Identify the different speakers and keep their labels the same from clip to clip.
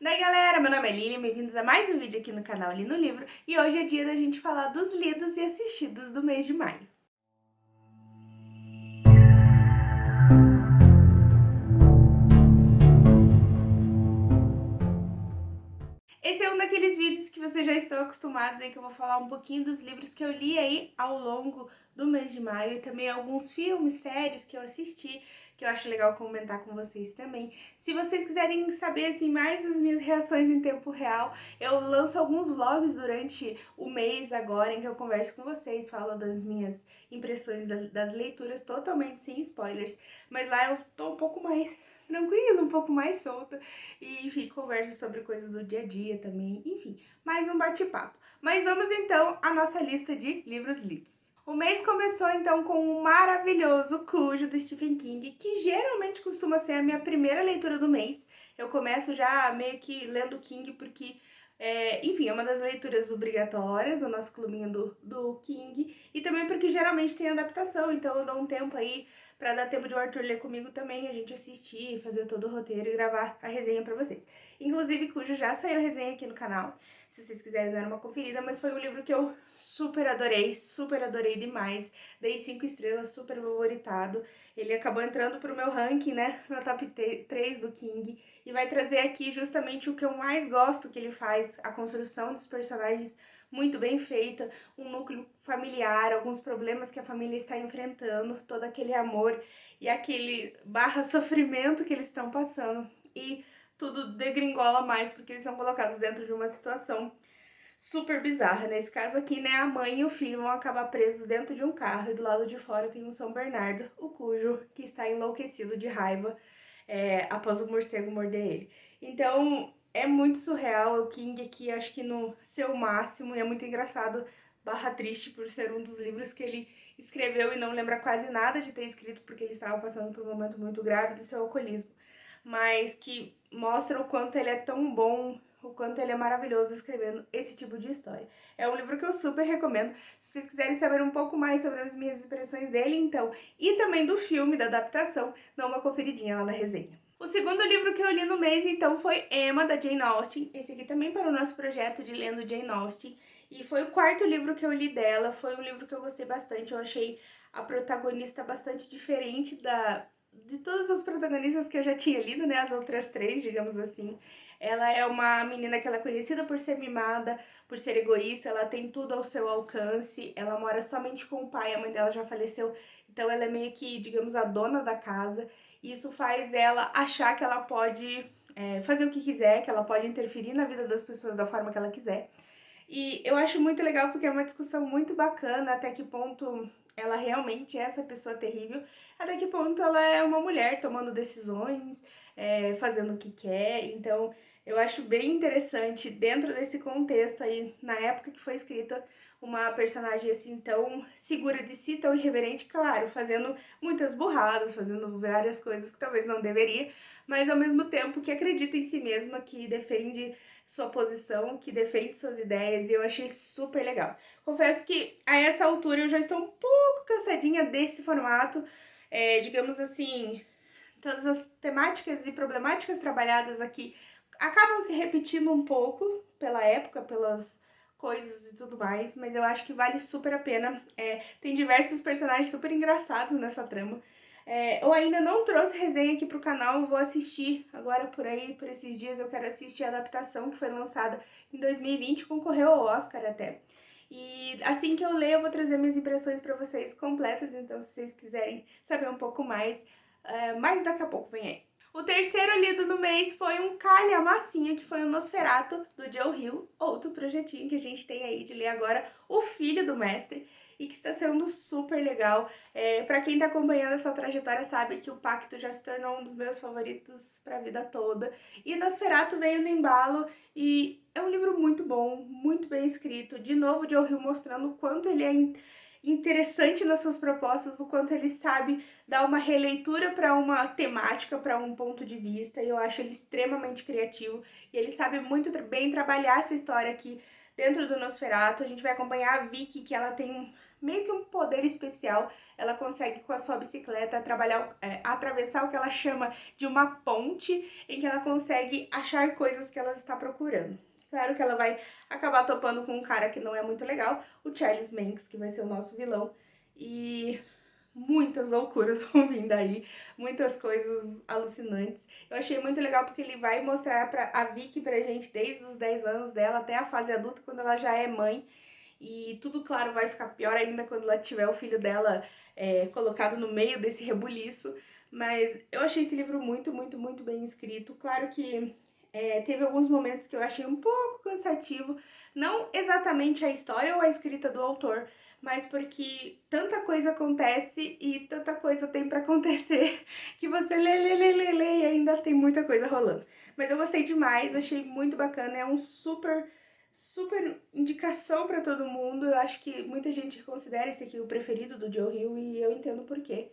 Speaker 1: Daí galera, meu nome é Lili, bem-vindos a mais um vídeo aqui no canal Li no Livro e hoje é dia da gente falar dos lidos e assistidos do mês de maio. Esse é um daqueles vídeos que vocês já estão acostumados aí, que eu vou falar um pouquinho dos livros que eu li aí ao longo do mês de maio e também alguns filmes, séries que eu assisti, que eu acho legal comentar com vocês também. Se vocês quiserem saber assim mais as minhas reações em tempo real, eu lanço alguns vlogs durante o mês agora em que eu converso com vocês, falo das minhas impressões das leituras totalmente sem spoilers, mas lá eu tô um pouco mais tranquila, um pouco mais solta e enfim, converso sobre coisas do dia a dia também, enfim, mais um bate-papo. Mas vamos então à nossa lista de livros lidos. O mês começou então com um maravilhoso Cujo do Stephen King, que geralmente costuma ser a minha primeira leitura do mês. Eu começo já meio que lendo King porque, enfim, é uma das leituras obrigatórias no nosso clubinho do King, e também porque geralmente tem adaptação, então eu dou um tempo aí pra dar tempo de o Arthur ler comigo também, a gente assistir, fazer todo o roteiro e gravar a resenha pra vocês. Inclusive, Cujo já saiu resenha aqui no canal, se vocês quiserem dar uma conferida, mas foi um livro que eu super adorei demais. Dei 5 estrelas, super favoritado. Ele acabou entrando pro meu ranking, né, no top 3 do King, e vai trazer aqui justamente o que eu mais gosto que ele faz, a construção dos personagens muito bem feita, um núcleo familiar, alguns problemas que a família está enfrentando, todo aquele amor e aquele barra sofrimento que eles estão passando, e tudo degringola mais porque eles são colocados dentro de uma situação super bizarra. Nesse caso aqui, né, a mãe e o filho vão acabar presos dentro de um carro e do lado de fora tem um São Bernardo, o Cujo, que está enlouquecido de raiva após o morcego morder ele. Então, é muito surreal, o King aqui acho que no seu máximo, e é muito engraçado barra triste por ser um dos livros que ele escreveu e não lembra quase nada de ter escrito porque ele estava passando por um momento muito grave do seu alcoolismo, mas que mostra o quanto ele é tão bom, o quanto ele é maravilhoso escrevendo esse tipo de história. É um livro que eu super recomendo. Se vocês quiserem saber um pouco mais sobre as minhas expressões dele, então, e também do filme, da adaptação, dá uma conferidinha lá na resenha. O segundo livro que eu li no mês, então, foi Emma, da Jane Austen. Esse aqui também para o nosso projeto de Lendo Jane Austen. E foi o quarto livro que eu li dela. Foi um livro que eu gostei bastante. Eu achei a protagonista bastante diferente de todas as protagonistas que eu já tinha lido, né? As outras três, digamos assim. Ela é uma menina que ela é conhecida por ser mimada, por ser egoísta, ela tem tudo ao seu alcance, ela mora somente com o pai, a mãe dela já faleceu, então ela é meio que, digamos, a dona da casa. Isso faz ela achar que ela pode fazer o que quiser, que ela pode interferir na vida das pessoas da forma que ela quiser. E eu acho muito legal porque é uma discussão muito bacana até que ponto ela realmente é essa pessoa terrível, até que ponto ela é uma mulher tomando decisões, fazendo o que quer. Então eu acho bem interessante dentro desse contexto aí, na época que foi escrita, uma personagem assim tão segura de si, tão irreverente, claro, fazendo muitas burradas, fazendo várias coisas que talvez não deveria, mas ao mesmo tempo que acredita em si mesma, que defende sua posição, que defende suas ideias, e eu achei super legal. Confesso que a essa altura eu já estou um pouco cansadinha desse formato, digamos assim, todas as temáticas e problemáticas trabalhadas aqui acabam se repetindo um pouco pela época, pelas coisas e tudo mais, mas eu acho que vale super a pena. Tem diversos personagens super engraçados nessa trama. Eu ainda não trouxe resenha aqui pro canal, eu vou assistir agora por aí, por esses dias eu quero assistir a adaptação que foi lançada em 2020, concorreu ao Oscar até. E assim que eu ler, eu vou trazer minhas impressões para vocês completas, então se vocês quiserem saber um pouco mais, mais daqui a pouco vem aí. O terceiro lido no mês foi um calha-massinha, que foi o Nosferatu, do Joe Hill, outro projetinho que a gente tem aí de ler agora, O Filho do Mestre, e que está sendo super legal. Para quem está acompanhando essa trajetória sabe que o Pacto já se tornou um dos meus favoritos para a vida toda, e Nosferatu veio no embalo, e é um livro muito bom, muito bem escrito, de novo o Joe Hill mostrando o quanto ele é interessante nas suas propostas, o quanto ele sabe dar uma releitura para uma temática, para um ponto de vista, e eu acho ele extremamente criativo, e ele sabe muito bem trabalhar essa história aqui dentro do Nosferatu. A gente vai acompanhar a Vicky, que ela tem meio que um poder especial. Ela consegue com a sua bicicleta atravessar o que ela chama de uma ponte, em que ela consegue achar coisas que ela está procurando. Claro que ela vai acabar topando com um cara que não é muito legal, o Charles Manx, que vai ser o nosso vilão. E muitas loucuras vão vir daí, muitas coisas alucinantes. Eu achei muito legal porque ele vai mostrar a Vicky pra gente desde os 10 anos dela até a fase adulta, quando ela já é mãe. E tudo, claro, vai ficar pior ainda quando ela tiver o filho dela colocado no meio desse rebuliço. Mas eu achei esse livro muito, muito, muito bem escrito. Claro que teve alguns momentos que eu achei um pouco cansativo. Não exatamente a história ou a escrita do autor, mas porque tanta coisa acontece e tanta coisa tem pra acontecer que você lê e ainda tem muita coisa rolando. Mas eu gostei demais, achei muito bacana, é um super indicação pra todo mundo. Eu acho que muita gente considera esse aqui o preferido do Joe Hill e eu entendo por quê,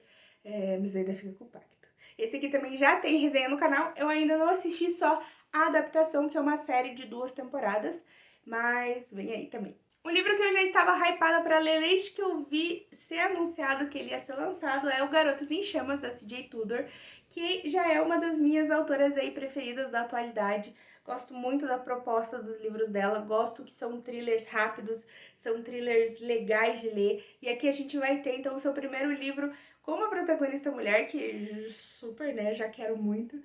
Speaker 1: mas ainda fica com o pacto. Esse aqui também já tem resenha no canal, eu ainda não assisti só a adaptação, que é uma série de 2 temporadas, mas vem aí também. Um livro que eu já estava hypada para ler desde que eu vi ser anunciado que ele ia ser lançado é o Garotas em Chamas, da C.J. Tudor, que já é uma das minhas autoras aí preferidas da atualidade. Gosto muito da proposta dos livros dela, gosto que são thrillers rápidos, são thrillers legais de ler. E aqui a gente vai ter, então, o seu primeiro livro com uma protagonista mulher, que super, né, já quero muito.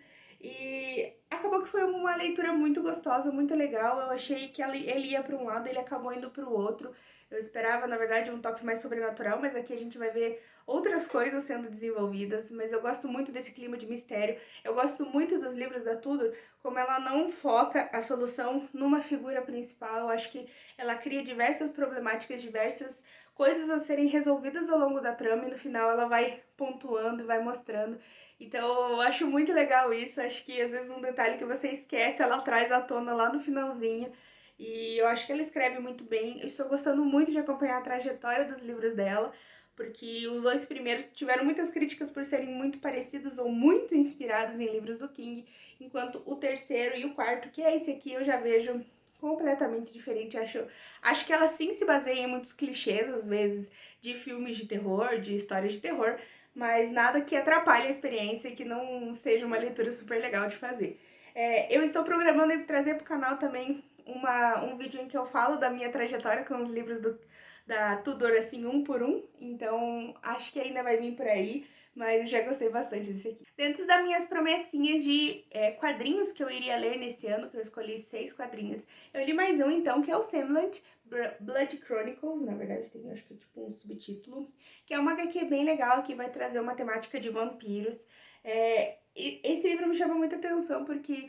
Speaker 1: E acabou que foi uma leitura muito gostosa, muito legal. Eu achei que ele ia para um lado, ele acabou indo para o outro. Eu esperava, na verdade, um toque mais sobrenatural, mas aqui a gente vai ver outras coisas sendo desenvolvidas. Mas eu gosto muito desse clima de mistério. Eu gosto muito dos livros da Tudor, como ela não foca a solução numa figura principal. Eu acho que ela cria diversas problemáticas, diversas coisas a serem resolvidas ao longo da trama e no final ela vai pontuando e vai mostrando. Então eu acho muito legal isso, acho que às vezes um detalhe que você esquece, ela traz à tona lá no finalzinho. E eu acho que ela escreve muito bem. Eu estou gostando muito de acompanhar a trajetória dos livros dela, porque os 2 primeiros tiveram muitas críticas por serem muito parecidos ou muito inspirados em livros do King, enquanto o terceiro e o quarto, que é esse aqui, eu já vejo completamente diferente. Acho que ela sim se baseia em muitos clichês, às vezes, de filmes de terror, de histórias de terror, mas nada que atrapalhe a experiência e que não seja uma leitura super legal de fazer. Eu estou programando trazer para o canal também um vídeo em que eu falo da minha trajetória com os livros da Tudor, assim, um por um, então acho que ainda vai vir por aí, mas já gostei bastante desse aqui. Dentro das minhas promessinhas de quadrinhos que eu iria ler nesse ano, que eu escolhi 6 quadrinhos, eu li mais um então, que é o Semblant Blood Chronicles, na verdade tem acho que tipo um subtítulo, que é uma HQ bem legal, que vai trazer uma temática de vampiros. Esse livro me chama muita atenção porque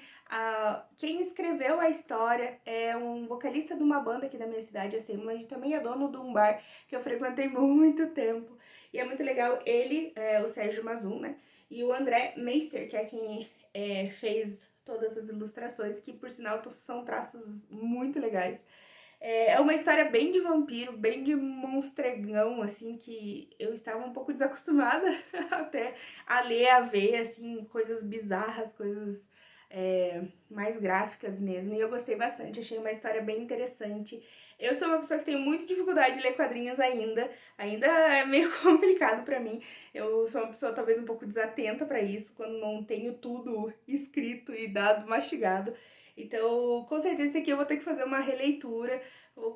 Speaker 1: quem escreveu a história é um vocalista de uma banda aqui da minha cidade, a Semblant, e também é dono de um bar que eu frequentei muito tempo. E é muito legal ele, o Sérgio Mazum, né? E o André Meister, que é quem fez todas as ilustrações, que por sinal são traços muito legais. É uma história bem de vampiro, bem de monstregão, assim, que eu estava um pouco desacostumada até a ler, a ver, assim, coisas bizarras, coisas mais gráficas mesmo. E eu gostei bastante, achei uma história bem interessante. Eu sou uma pessoa que tem muita dificuldade de ler quadrinhos ainda é meio complicado pra mim. Eu sou uma pessoa talvez um pouco desatenta pra isso, quando não tenho tudo escrito e dado, mastigado. Então, com certeza esse aqui eu vou ter que fazer uma releitura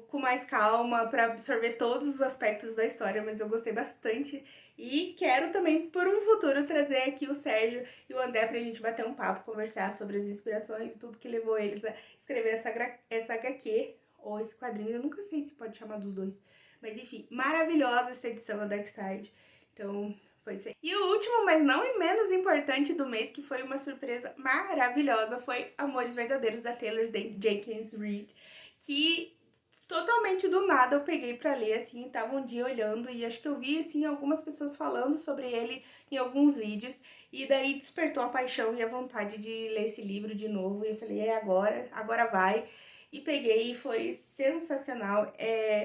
Speaker 1: com mais calma para absorver todos os aspectos da história, mas eu gostei bastante e quero também, por um futuro, trazer aqui o Sérgio e o André pra gente bater um papo, conversar sobre as inspirações e tudo que levou eles a escrever essa HQ, ou esse quadrinho, eu nunca sei se pode chamar dos dois, mas enfim, maravilhosa essa edição da Dark Side, então foi isso aí. E o último, mas não menos importante do mês, que foi uma surpresa maravilhosa, foi Amores Verdadeiros, da Taylor Jenkins Reid, que totalmente do nada eu peguei pra ler, assim, tava um dia olhando e acho que eu vi, assim, algumas pessoas falando sobre ele em alguns vídeos e daí despertou a paixão e a vontade de ler esse livro de novo e eu falei, agora vai. e peguei e foi sensacional.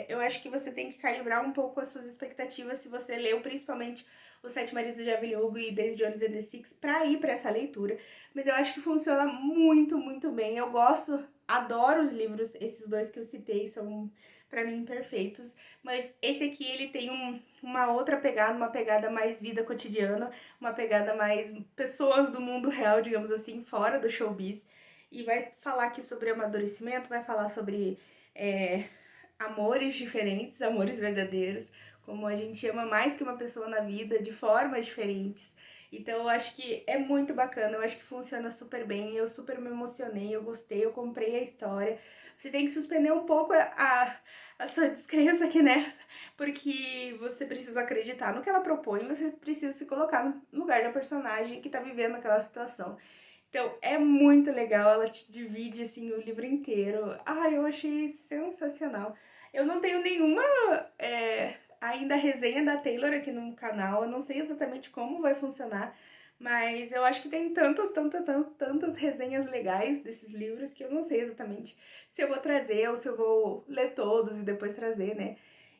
Speaker 1: Eu acho que você tem que calibrar um pouco as suas expectativas se você leu principalmente Os Sete Maridos de Evelyn Hugo e Daisy Jones and the Six pra ir pra essa leitura. Mas eu acho que funciona muito, muito bem. Eu gosto, adoro os livros, esses dois que eu citei são pra mim perfeitos. Mas esse aqui ele tem uma outra pegada, uma pegada mais vida cotidiana, uma pegada mais pessoas do mundo real, digamos assim, fora do showbiz. E vai falar aqui sobre amadurecimento, vai falar sobre amores diferentes, amores verdadeiros, como a gente ama mais que uma pessoa na vida, de formas diferentes. Então eu acho que é muito bacana, eu acho que funciona super bem, eu super me emocionei, eu gostei, eu comprei a história. Você tem que suspender um pouco a sua descrença aqui nessa, porque você precisa acreditar no que ela propõe, você precisa se colocar no lugar da personagem que tá vivendo aquela situação. Então, é muito legal, ela te divide, assim, o livro inteiro. Ai, eu achei sensacional. Eu não tenho nenhuma, ainda resenha da Taylor aqui no canal, eu não sei exatamente como vai funcionar, mas eu acho que tem tantas resenhas legais desses livros que eu não sei exatamente se eu vou trazer ou se eu vou ler todos e depois trazer, né?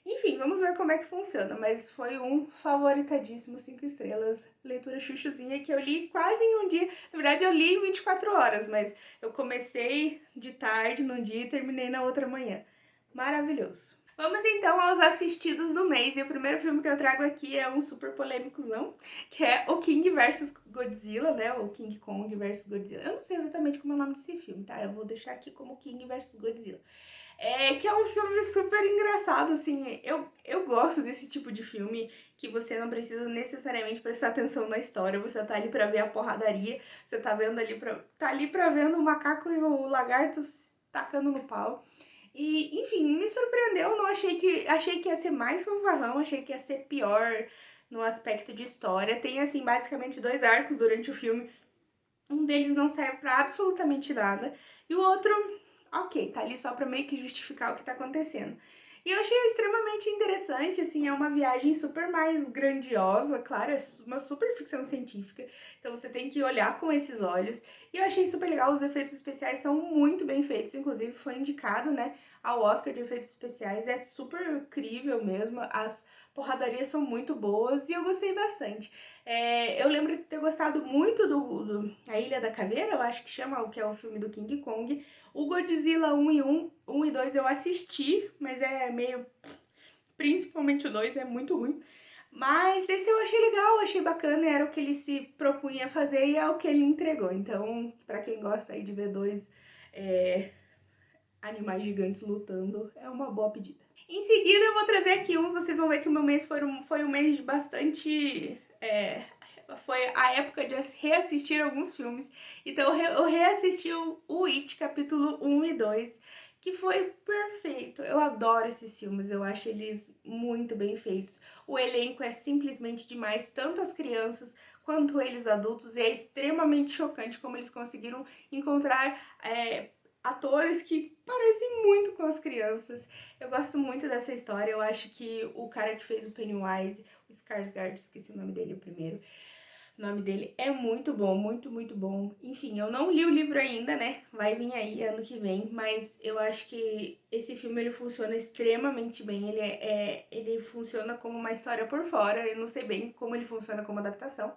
Speaker 1: Enfim, vamos ver como é que funciona, mas foi um favoritadíssimo, 5 estrelas, leitura chuchuzinha que eu li quase em um dia. Na verdade, eu li em 24 horas, mas eu comecei de tarde num dia e terminei na outra manhã. Maravilhoso. Vamos então aos assistidos do mês, e o primeiro filme que eu trago aqui é um super polêmicozão, que é o King vs Godzilla, né, o King Kong vs Godzilla. Eu não sei exatamente como é o nome desse filme, tá? Eu vou deixar aqui como King vs Godzilla. Que é um filme super engraçado, assim, eu gosto desse tipo de filme que você não precisa necessariamente prestar atenção na história, você tá ali pra ver a porradaria, você tá vendo ali tá ali pra vendo o macaco e o lagarto tacando no pau. E, enfim, me surpreendeu, não achei que ia ser mais fanfarrão, achei que ia ser pior no aspecto de história. Tem, assim, basicamente dois arcos durante o filme, um deles não serve pra absolutamente nada, e o outro, ok, tá ali só pra meio que justificar o que tá acontecendo. E eu achei extremamente interessante, assim, é uma viagem super mais grandiosa, claro, é uma super ficção científica, então você tem que olhar com esses olhos. E eu achei super legal, os efeitos especiais são muito bem feitos, inclusive foi indicado, né, ao Oscar de efeitos especiais, é super incrível mesmo, as porradarias são muito boas e eu gostei bastante. Eu lembro de ter gostado muito do A Ilha da Caveira, eu acho que chama, o que é o filme do King Kong. O Godzilla 1 e 2 eu assisti, mas é meio... Principalmente o 2 é muito ruim. Mas esse eu achei legal, achei bacana, era o que ele se propunha fazer e é o que ele entregou. Então, pra quem gosta aí de ver dois animais gigantes lutando, é uma boa pedida. Em seguida eu vou trazer aqui vocês vão ver que o meu mês foi um mês de bastante... foi a época de reassistir alguns filmes. Então eu reassisti o It, capítulo 1 e 2, que foi perfeito. Eu adoro esses filmes, eu acho eles muito bem feitos. O elenco é simplesmente demais, tanto as crianças quanto eles adultos, e é extremamente chocante como eles conseguiram encontrar atores que parecem muito com as crianças. Eu gosto muito dessa história, eu acho que o cara que fez o Pennywise, o Skarsgård, esqueci o nome dele o primeiro, o nome dele é muito bom, muito, muito bom. Enfim, eu não li o livro ainda, né? Vai vir aí ano que vem, mas eu acho que esse filme ele funciona extremamente bem. Ele funciona como uma história por fora. Eu não sei bem como ele funciona como adaptação,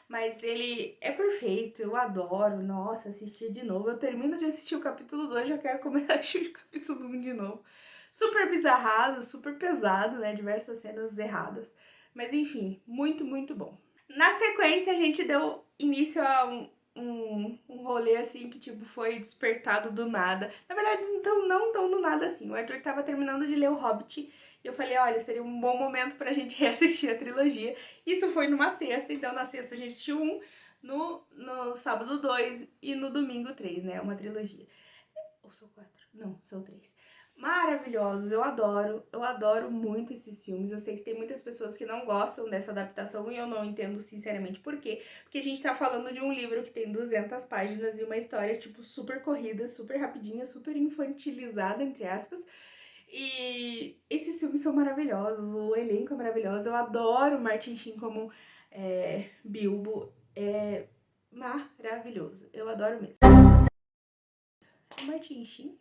Speaker 1: mas ele é perfeito, eu adoro. Nossa, assistir de novo. Eu termino de assistir o capítulo 2, já quero começar a assistir o capítulo 1 de novo. Super bizarrado, super pesado, né? Diversas cenas erradas. Mas enfim, muito, muito bom. Na sequência, a gente deu início a um rolê assim que tipo foi despertado do nada. Na verdade, então não tão do nada assim. O Arthur tava terminando de ler O Hobbit e eu falei, olha, seria um bom momento pra gente reassistir a trilogia. Isso foi numa sexta, então na sexta a gente assistiu um, no sábado 2 e no domingo 3, né? Uma trilogia. Ou são 4? Não, são 3. Maravilhosos, eu adoro muito esses filmes. Eu sei que tem muitas pessoas que não gostam dessa adaptação e eu não entendo sinceramente por quê. Porque a gente tá falando de um livro que tem 200 páginas e uma história, tipo, super corrida, super rapidinha, super infantilizada, entre aspas. E esses filmes são maravilhosos, o elenco é maravilhoso, eu adoro Martin Sheen como Bilbo, é maravilhoso, eu adoro mesmo. Martin Sheen?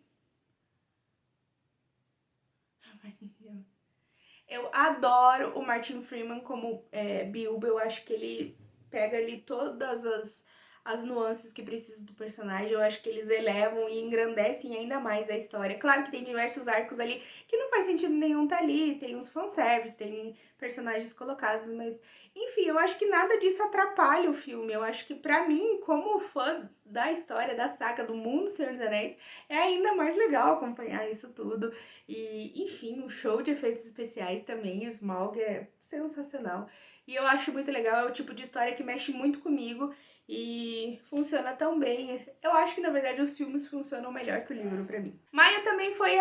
Speaker 1: Eu adoro o Martin Freeman como Bilbo, eu acho que ele pega ali todas as nuances que precisa do personagem, eu acho que eles elevam e engrandecem ainda mais a história. Claro que tem diversos arcos ali que não faz sentido nenhum tá ali, tem uns fanservice, tem personagens colocados, mas enfim, eu acho que nada disso atrapalha o filme. Eu acho que pra mim, como fã da história, da saga, do mundo Senhor dos Anéis, é ainda mais legal acompanhar isso tudo. E, enfim, o show de efeitos especiais também, o Smaug é sensacional. E eu acho muito legal, é o tipo de história que mexe muito comigo e funciona tão bem. Eu acho que, na verdade, os filmes funcionam melhor que o livro pra mim. Maio também foi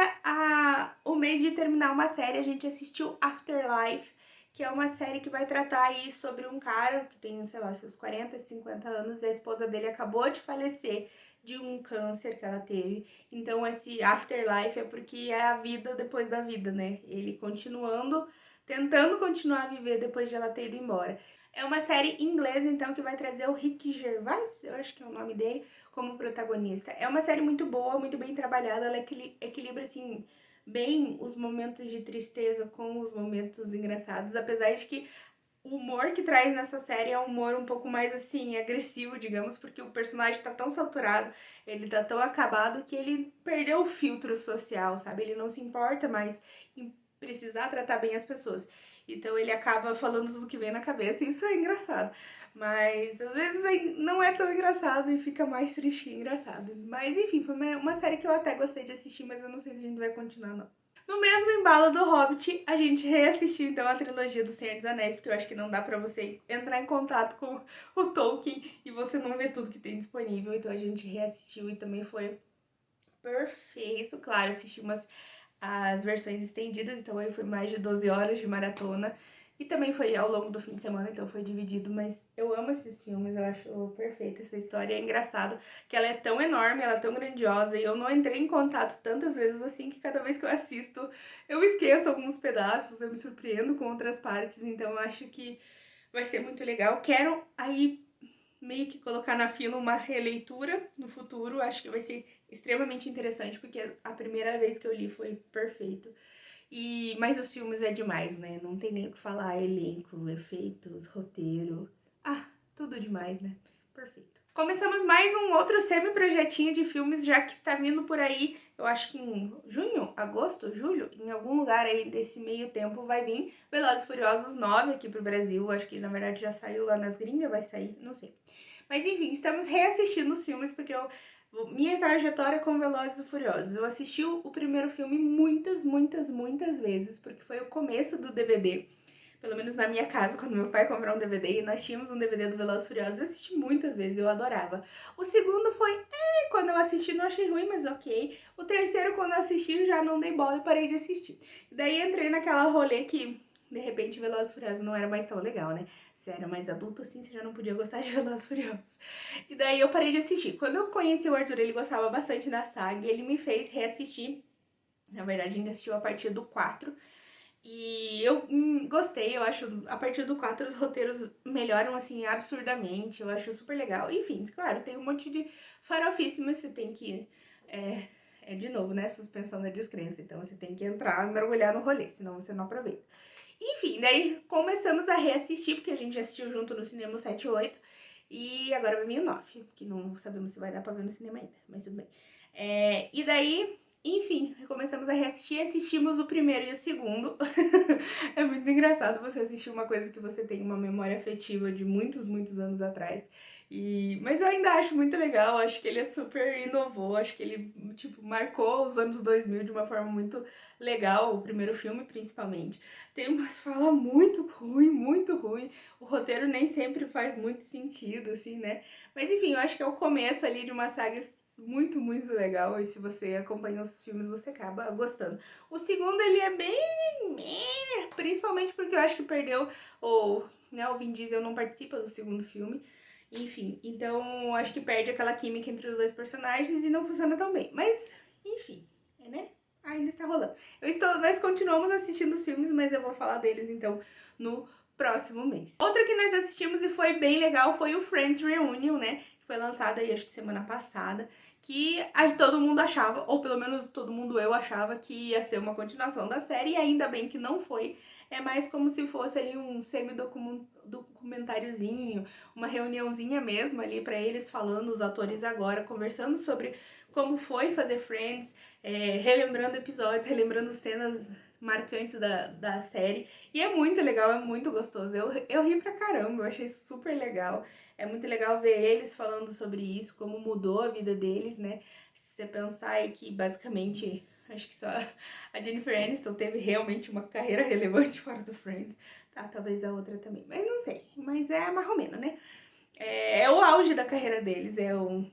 Speaker 1: o mês de terminar uma série, a gente assistiu Afterlife, que é uma série que vai tratar aí sobre um cara que tem, sei lá, seus 40, 50 anos, e a esposa dele acabou de falecer de um câncer que ela teve. Então esse afterlife é porque é a vida depois da vida, né? Ele continuando, tentando continuar a viver depois de ela ter ido embora. É uma série inglesa, então, que vai trazer o Ricky Gervais, eu acho que é o nome dele, como protagonista. É uma série muito boa, muito bem trabalhada, ela equilibra, assim, bem os momentos de tristeza com os momentos engraçados, apesar de que o humor que traz nessa série é um humor um pouco mais, assim, agressivo, digamos, porque o personagem tá tão saturado, ele tá tão acabado que ele perdeu o filtro social, sabe? Ele não se importa mais em precisar tratar bem as pessoas. Então ele acaba falando tudo que vem na cabeça e isso é engraçado. Mas às vezes não é tão engraçado e fica mais triste que engraçado. Mas enfim, foi uma série que eu até gostei de assistir, mas eu não sei se a gente vai continuar, não. No mesmo embalo do Hobbit, a gente reassistiu então a trilogia do Senhor dos Anéis, porque eu acho que não dá pra você entrar em contato com o Tolkien e você não ver tudo que tem disponível. Então a gente reassistiu e também foi perfeito. Claro, assisti as versões estendidas, então aí foi mais de 12 horas de maratona. E também foi ao longo do fim de semana, então foi dividido, mas eu amo esses filmes, eu acho perfeita essa história. É engraçado que ela é tão enorme, ela é tão grandiosa, e eu não entrei em contato tantas vezes assim que cada vez que eu assisto eu esqueço alguns pedaços, eu me surpreendo com outras partes, então eu acho que vai ser muito legal. Quero aí meio que colocar na fila uma releitura no futuro, acho que vai ser extremamente interessante, porque a primeira vez que eu li foi perfeito. Mas os filmes é demais, né? Não tem nem o que falar, elenco, efeitos, roteiro. Ah, tudo demais, né? Perfeito. Começamos mais um outro semi-projetinho de filmes, já que está vindo por aí, eu acho que em junho, agosto, julho, em algum lugar aí desse meio tempo vai vir Velozes e Furiosos 9 aqui pro Brasil, acho que na verdade já saiu lá nas gringas, vai sair, não sei. Mas enfim, estamos reassistindo os filmes porque minha trajetória com Velozes e Furiosos. Eu assisti o primeiro filme muitas, muitas, muitas vezes, porque foi o começo do DVD. Pelo menos na minha casa, quando meu pai comprou um DVD, e nós tínhamos um DVD do Velozes e Furiosos, eu assisti muitas vezes, eu adorava. O segundo foi, quando eu assisti não achei ruim, mas ok. O terceiro, quando eu assisti, já não dei bola e parei de assistir. Daí entrei naquela rolê que, de repente, Velozes e Furiosos não era mais tão legal, né? Se era mais adulto assim, você já não podia gostar de Velozes e Furiosos. E daí eu parei de assistir. Quando eu conheci o Arthur, ele gostava bastante da saga e ele me fez reassistir. Na verdade, a gente assistiu a partir do 4. E eu gostei, eu acho, a partir do 4 os roteiros melhoram, assim, absurdamente. Eu acho super legal. Enfim, claro, tem um monte de farofice, mas você tem que... de novo, né? Suspensão da descrença. Então você tem que entrar e mergulhar no rolê, senão você não aproveita. Enfim, daí começamos a reassistir, porque a gente já assistiu junto no cinema o 7 e 8. E agora vai vir o 9, que não sabemos se vai dar pra ver no cinema ainda, mas tudo bem. E daí, enfim, começamos a reassistir, assistimos o primeiro e o segundo. É muito engraçado você assistir uma coisa que você tem uma memória afetiva de muitos, muitos anos atrás. Mas eu ainda acho muito legal, acho que ele super inovou, acho que ele, tipo, marcou os anos 2000 de uma forma muito legal, o primeiro filme principalmente. Tem umas falas muito ruim, o roteiro nem sempre faz muito sentido, assim, né? Mas enfim, eu acho que é o começo ali de uma saga muito, muito legal, e se você acompanha os filmes, você acaba gostando. O segundo, ele é bem... principalmente porque eu acho que perdeu o Vin Diesel não participa do segundo filme. Enfim, então acho que perde aquela química entre os dois personagens e não funciona tão bem. Mas, enfim, né? Ainda está rolando. Nós continuamos assistindo os filmes, mas eu vou falar deles então no próximo mês. Outro que nós assistimos e foi bem legal foi o Friends Reunion, né? Que foi lançado aí acho que semana passada. que todo mundo achava, ou pelo menos todo mundo eu achava, que ia ser uma continuação da série, e ainda bem que não foi. É mais como se fosse ali um semi-documentáriozinho, uma reuniãozinha mesmo ali pra eles falando, os atores agora, conversando sobre como foi fazer Friends, relembrando episódios, relembrando cenas marcantes da série. E é muito legal, é muito gostoso. Eu ri pra caramba, eu achei super legal. É muito legal ver eles falando sobre isso, como mudou a vida deles, né? Se você pensar aí que basicamente, acho que só a Jennifer Aniston teve realmente uma carreira relevante fora do Friends. Tá, talvez a outra também, mas não sei. Mas é mais ou menos, né? É o auge da carreira deles, é um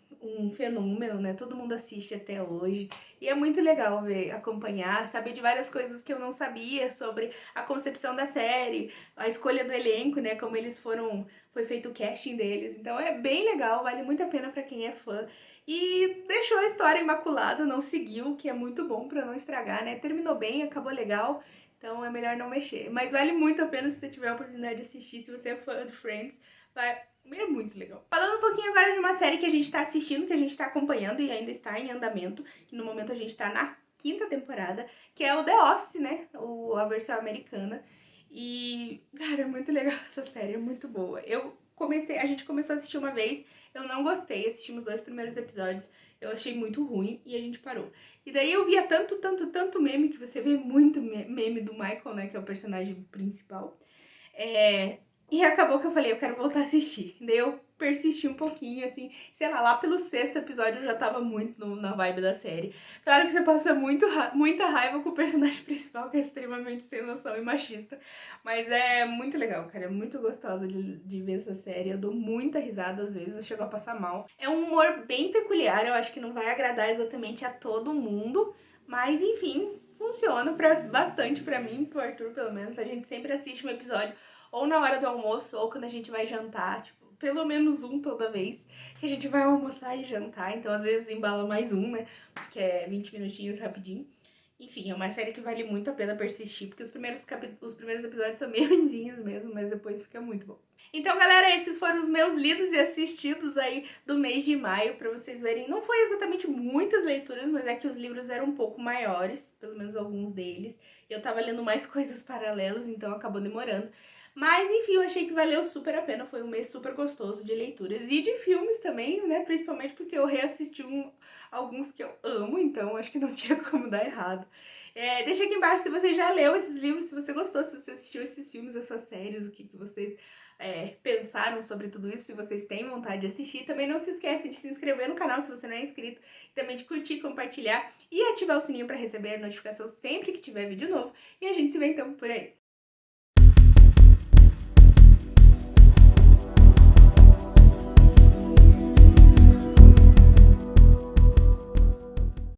Speaker 1: fenômeno, né? Todo mundo assiste até hoje. E é muito legal ver, acompanhar, saber de várias coisas que eu não sabia sobre a concepção da série, a escolha do elenco, né? Como eles foi feito o casting deles. Então é bem legal, vale muito a pena pra quem é fã. E deixou a história imaculada, não seguiu, que é muito bom pra não estragar, né? Terminou bem, acabou legal. Então é melhor não mexer. Mas vale muito a pena se você tiver a oportunidade de assistir, se você é fã de Friends. É muito legal. Falando um pouquinho agora de uma série que a gente tá assistindo, que a gente tá acompanhando e ainda está em andamento, que no momento a gente tá na 5ª temporada, que é o The Office, né? A versão americana. E, cara, é muito legal essa série, é muito boa. A gente começou a assistir uma vez, eu não gostei, assistimos 2 primeiros episódios, eu achei muito ruim e a gente parou. E daí eu via tanto meme, que você vê muito meme do Michael, né, que é o personagem principal. E acabou que eu falei, eu quero voltar a assistir. Daí eu persisti um pouquinho, assim, sei lá pelo 6º episódio eu já tava muito na vibe da série. Claro que você passa muita raiva com o personagem principal, que é extremamente sem noção e machista. Mas é muito legal, cara, é muito gostosa de ver essa série. Eu dou muita risada às vezes, eu chego a passar mal. É um humor bem peculiar, eu acho que não vai agradar exatamente a todo mundo. Mas enfim, funciona bastante pra mim, pro Arthur pelo menos. A gente sempre assiste um episódio ou na hora do almoço, ou quando a gente vai jantar, tipo, pelo menos um toda vez que a gente vai almoçar e jantar. Então, às vezes, embala mais um, né? Porque é 20 minutinhos rapidinho. Enfim, é uma série que vale muito a pena persistir, porque os primeiros episódios são meio ruinzinhos mesmo, mas depois fica muito bom. Então, galera, esses foram os meus lidos e assistidos aí do mês de maio, pra vocês verem. Não foi exatamente muitas leituras, mas é que os livros eram um pouco maiores, pelo menos alguns deles. Eu tava lendo mais coisas paralelas, então acabou demorando. Mas, enfim, eu achei que valeu super a pena, foi um mês super gostoso de leituras e de filmes também, né, principalmente porque eu reassisti alguns que eu amo, então acho que não tinha como dar errado. Deixa aqui embaixo se você já leu esses livros, se você gostou, se você assistiu esses filmes, essas séries, o que vocês pensaram sobre tudo isso, se vocês têm vontade de assistir. Também não se esquece de se inscrever no canal se você não é inscrito, também de curtir, compartilhar e ativar o sininho para receber a notificação sempre que tiver vídeo novo. E a gente se vê então por aí.